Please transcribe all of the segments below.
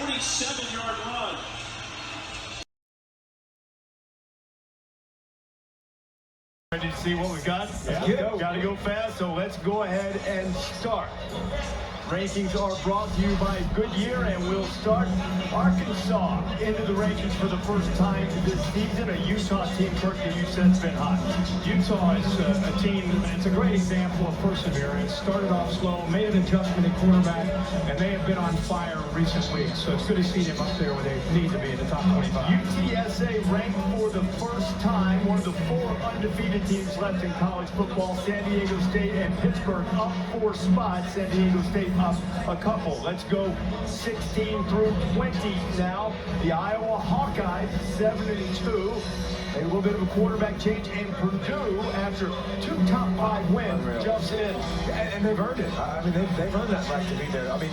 47-yard run. Ready to see what we got? Yeah. Got to go fast, so let's go ahead and start. Rankings are brought to you by Goodyear, and we'll start Arkansas into the rankings for the first time this season. A Utah team, Kirk, that you said has been hot. Utah is a team, it's a great example of perseverance. Started off slow, made an adjustment at quarterback, and they have been on fire in recent weeks. So it's good to see them up there where they need to be in the top 25. UTSA ranked for the first time, one of the 4 undefeated teams left in college football. San Diego State and Pittsburgh up 4 spots. San Diego State up a couple. Let's go 16 through 20 now. The Iowa Hawkeyes 7-2. A little bit of a quarterback change, and Purdue, after 2 top 5 wins, jumps in. And they've earned it. I mean, they've earned that right to be there. I mean,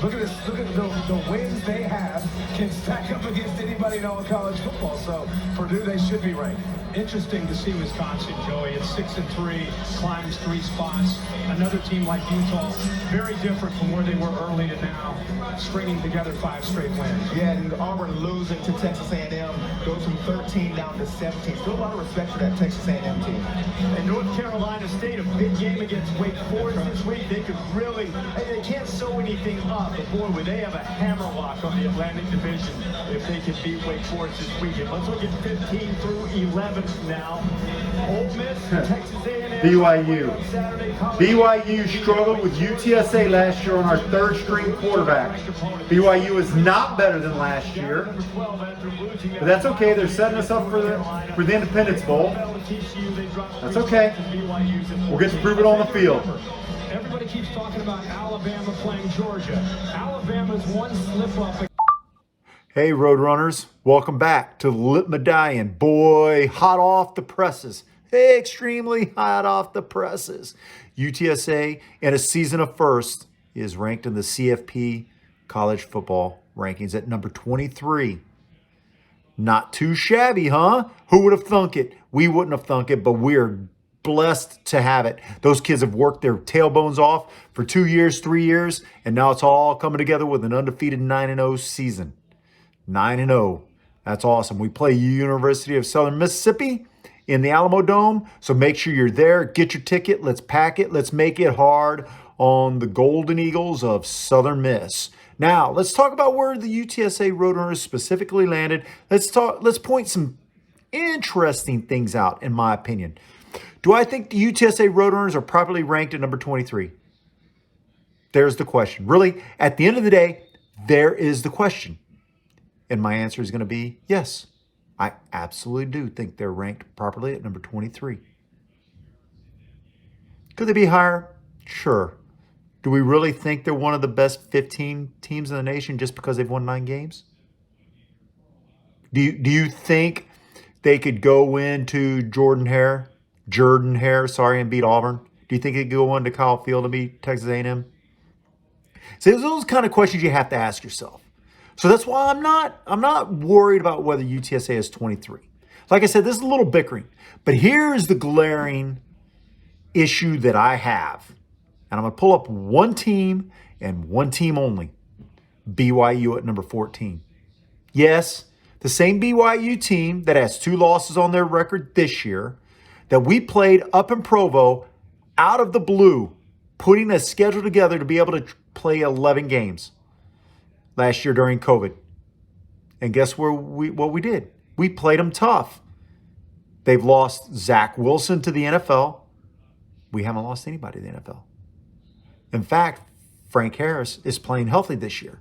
look at this. Look at the wins they have can stack up against anybody in all of college football. So Purdue, they should be ranked. Interesting to see Wisconsin, Joey. It's 6-3, climbs 3 spots. Another team like Utah, very different from where they were early to now, stringing together 5 straight wins. Yeah, and Auburn losing to Texas A&M, goes from 13 down to 17. Still a lot of respect for that Texas A&M team. And North Carolina State, a big game against Wake Forest this week. They could really, they can't sew anything up, but boy, would they have a hammerlock on the Atlantic Division if they could beat Wake Forest this weekend. Let's look at 15 through 11 now. Ole Miss, Texas A&M. BYU. BYU struggled with UTSA last year on our 3rd string quarterback. BYU is not better than last year, but that's okay. They're setting us up for the Independence Bowl. That's okay. We'll get to prove it on the field. Everybody keeps talking about Alabama playing Georgia. Alabama's one slip up. Hey, Roadrunners. Welcome back to the Lit Medallion. Boy, hot off the presses. Extremely hot off the presses. UTSA, in a season of first, is ranked in the CFP college football rankings at number 23. Not too shabby, huh? Who would have thunk it? We wouldn't have thunk it, but we're blessed to have it. Those kids have worked their tailbones off for 2 years, 3 years, and now it's all coming together with an undefeated 9-0 season. 9-0. That's awesome. We play University of Southern Mississippi in the Alamo Dome, so make sure you're there. Get your ticket. Let's pack it. Let's make it hard on the Golden Eagles of Southern Miss. Now, let's talk about where the UTSA Roadrunners specifically landed. Let's point some interesting things out, in my opinion. Do I think the UTSA Roadrunners are properly ranked at number 23? There's the question. Really, at the end of the day, there is the question. And my answer is going to be yes. I absolutely do think they're ranked properly at number 23. Could they be higher? Sure. Do we really think they're one of the best 15 teams in the nation just because they've won 9 games? Do you think they could go into Jordan Hare, and beat Auburn? Do you think they could go into Kyle Field and beat Texas A&M? So those are those kind of questions you have to ask yourself. So that's why I'm not worried about whether UTSA is 23. Like I said, this is a little bickering. But here's the glaring issue that I have. And I'm going to pull up one team and one team only. BYU at number 14. Yes, the same BYU team that has 2 losses on their record this year, that we played up in Provo out of the blue, putting a schedule together to be able to play 11 games last year during COVID. And guess what we did? We played them tough. They've lost Zach Wilson to the NFL. We haven't lost anybody to the NFL. In fact, Frank Harris is playing healthy this year.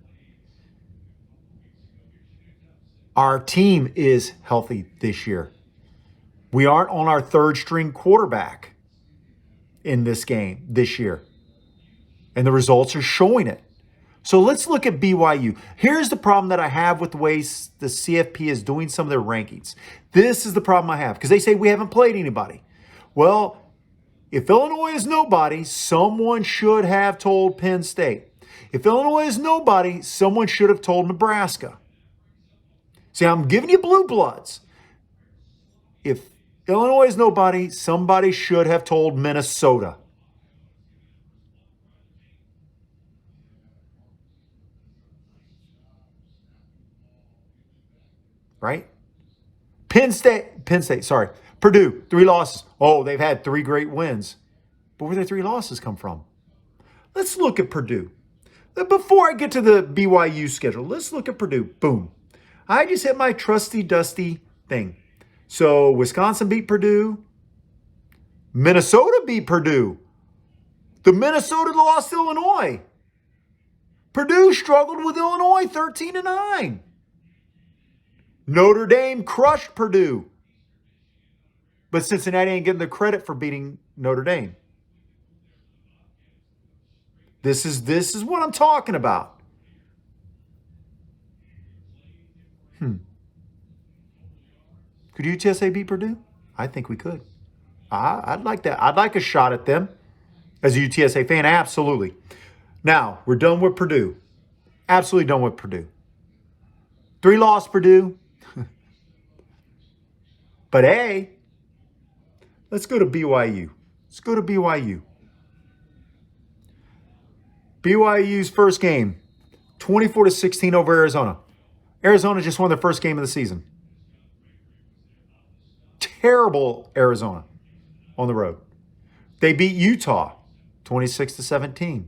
Our team is healthy this year. We aren't on our 3rd string quarterback in this game this year. And the results are showing it. So let's look at BYU. Here's the problem that I have with the way the CFP is doing some of their rankings. This is the problem I have because they say we haven't played anybody. Well, if Illinois is nobody, someone should have told Penn State. If Illinois is nobody, someone should have told Nebraska. See, I'm giving you blue bloods. If Illinois is nobody, somebody should have told Minnesota. right? Purdue, 3 losses. Oh, they've had 3 great wins. But where did their 3 losses come from? Let's look at Purdue. Before I get to the BYU schedule, let's look at Purdue. Boom. I just hit my trusty, dusty thing. So Wisconsin beat Purdue. Minnesota beat Purdue. The Minnesota lost to Illinois. Purdue struggled with Illinois 13-9. Notre Dame crushed Purdue. But Cincinnati ain't getting the credit for beating Notre Dame. This is what I'm talking about. Could UTSA beat Purdue? I think we could. I'd like that. I'd like a shot at them as a UTSA fan. Absolutely. Now, we're done with Purdue. Absolutely done with Purdue. 3 lost Purdue. But hey, let's go to BYU. Let's go to BYU. BYU's first game, 24-16 over Arizona. Arizona just won their first game of the season. Terrible Arizona on the road. They beat Utah, 26-17.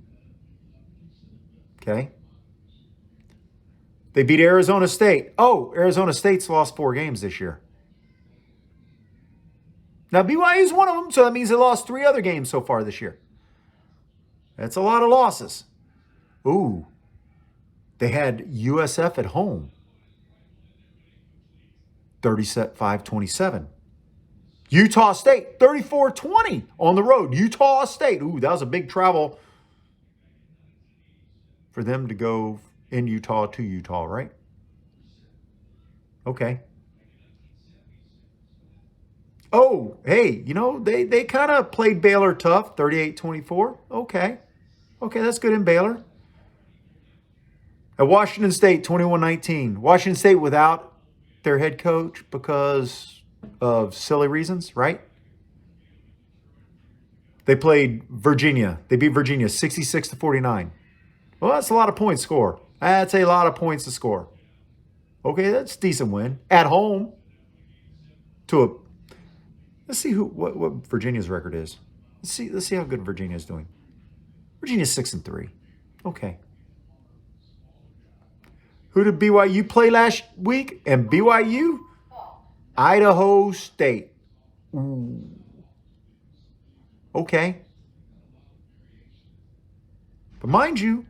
Okay. They beat Arizona State. Oh, Arizona State's lost 4 games this year. Now, BYU's one of them, so that means they lost 3 other games so far this year. That's a lot of losses. Ooh. They had USF at home. 35-27. Utah State, 34-20 on the road. Utah State. Ooh, that was a big travel for them to go in Utah to Utah, right? Okay. Oh, hey, they kind of played Baylor tough, 38-24. Okay. Okay, that's good in Baylor. At Washington State, 21-19. Washington State without their head coach because of silly reasons, right? They played Virginia. They beat Virginia 66-49. Well, that's a lot of points score. That's a lot of points to score. Okay, that's a decent win. At home let's see what Virginia's record is. Let's see how good Virginia's doing. Virginia's 6-3. Okay. Who did BYU play last week? And BYU? Idaho State. Ooh. Okay. But mind you,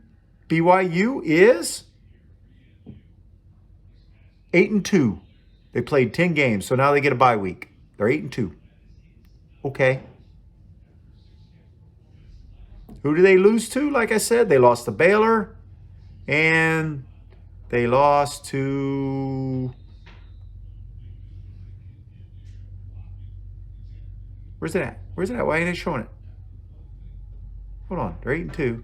BYU is 8-2. They played 10 games, so now they get a bye week. They're 8-2. Okay. Who do they lose to? Like I said, they lost to Baylor, and they lost to... Where's it at? Where's it at? Why ain't they showing it? Hold on. They're 8-2.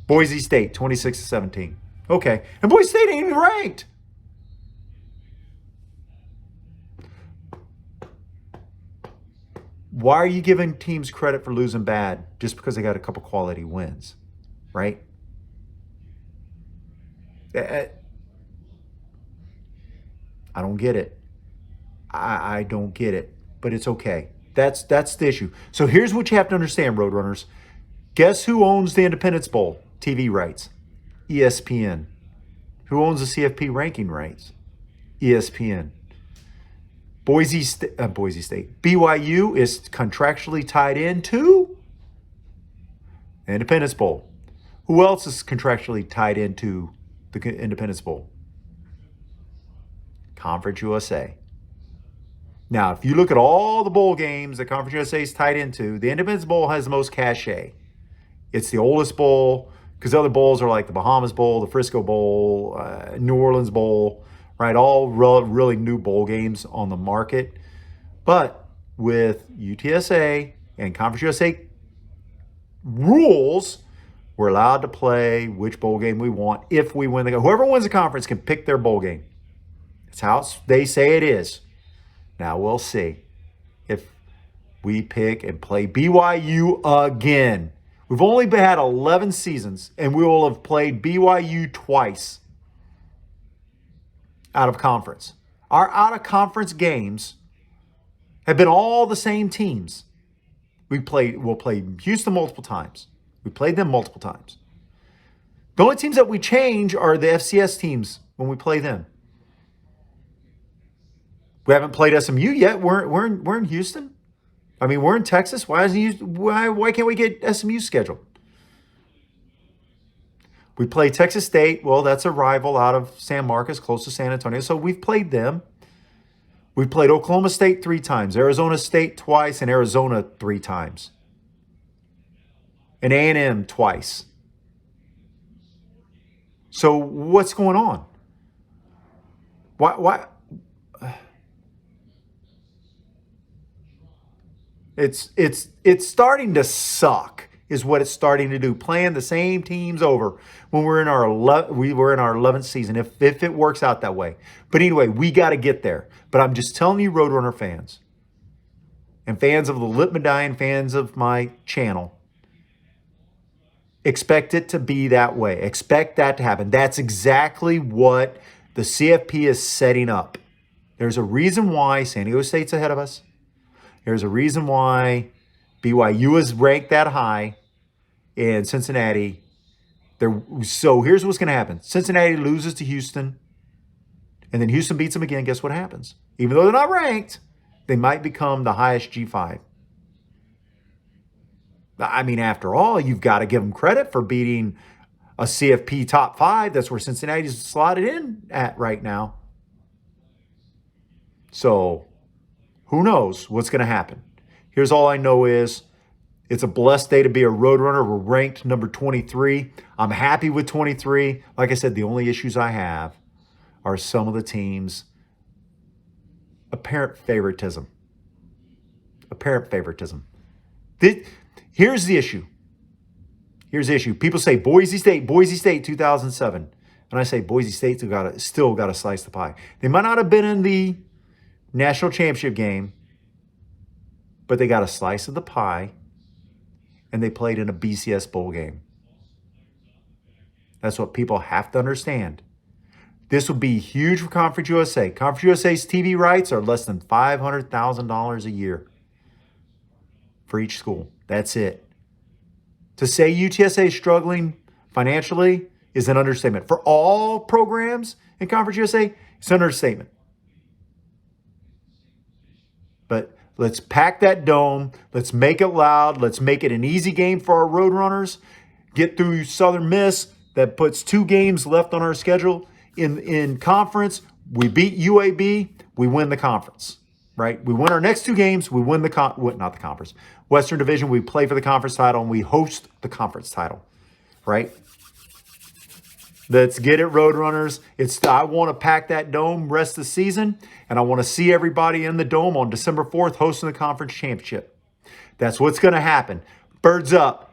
Boise State, 26-17. Okay. And Boise State ain't even ranked. Why are you giving teams credit for losing bad just because they got a couple quality wins, right? I don't get it. I don't get it, but it's okay. That's the issue. So here's what you have to understand, Roadrunners. Guess who owns the Independence Bowl TV rights? ESPN. Who owns the CFP ranking rights? ESPN. Boise State. BYU is contractually tied into Independence Bowl. Who else is contractually tied into the Independence Bowl? Conference USA. Now, if you look at all the bowl games that Conference USA is tied into, the Independence Bowl has the most cachet. It's the oldest bowl because other bowls are like the Bahamas Bowl, the Frisco Bowl, New Orleans Bowl, right? All really new bowl games on the market. But with UTSA and Conference USA rules, we're allowed to play which bowl game we want if we win the game. Whoever wins the conference can pick their bowl game. That's how they say it is. Now we'll see if we pick and play BYU again. We've only had 11 seasons, and we will have played BYU twice out of conference. Our out-of-conference games have been all the same teams. We'll play Houston multiple times. We played them multiple times. The only teams that we change are the FCS teams when we play them. We haven't played SMU yet. We're in Houston. I mean, we're in Texas. Why can't we get SMU scheduled? We play Texas State. Well, that's a rival out of San Marcos, close to San Antonio. So we've played them. We've played Oklahoma State 3 times, Arizona State twice, and Arizona 3 times. And A&M twice. So what's going on? Why? It's starting to suck, is what it's starting to do. Playing the same teams over when we were in our 11th season, if it works out that way. But anyway, we got to get there. But I'm just telling you, Roadrunner fans, and fans of the Lit Medallion, fans of my channel, expect it to be that way. Expect that to happen. That's exactly what the CFP is setting up. There's a reason why San Diego State's ahead of us. There's a reason why BYU is ranked that high in Cincinnati. So here's what's going to happen. Cincinnati loses to Houston, and then Houston beats them again. Guess what happens? Even though they're not ranked, they might become the highest G5. I mean, after all, you've got to give them credit for beating a CFP top 5. That's where Cincinnati's slotted in at right now. So who knows what's going to happen? Here's all I know is it's a blessed day to be a Roadrunner. We're ranked number 23. I'm happy with 23. Like I said, the only issues I have are some of the teams' apparent favoritism. Apparent favoritism. Here's the issue. Here's the issue. People say Boise State 2007. And I say Boise State's still got to slice the pie. They might not have been in the national championship game, but they got a slice of the pie, and they played in a BCS bowl game. That's what people have to understand. This will be huge for Conference USA. Conference USA's TV rights are less than $500,000 a year for each school. That's it. To say UTSA is struggling financially is an understatement. For all programs in Conference USA, it's an understatement. But let's pack that dome. Let's make it loud. Let's make it an easy game for our Roadrunners. Get through Southern Miss. That puts 2 games left on our schedule. In conference, we beat UAB. We win the conference, right? We win our next 2 games. We win not the conference. Western Division, we play for the conference title, and we host the conference title, right? Let's get it, Roadrunners. I want to pack that dome rest of the season, and I want to see everybody in the dome on December 4th hosting the conference championship. That's what's going to happen. Birds up.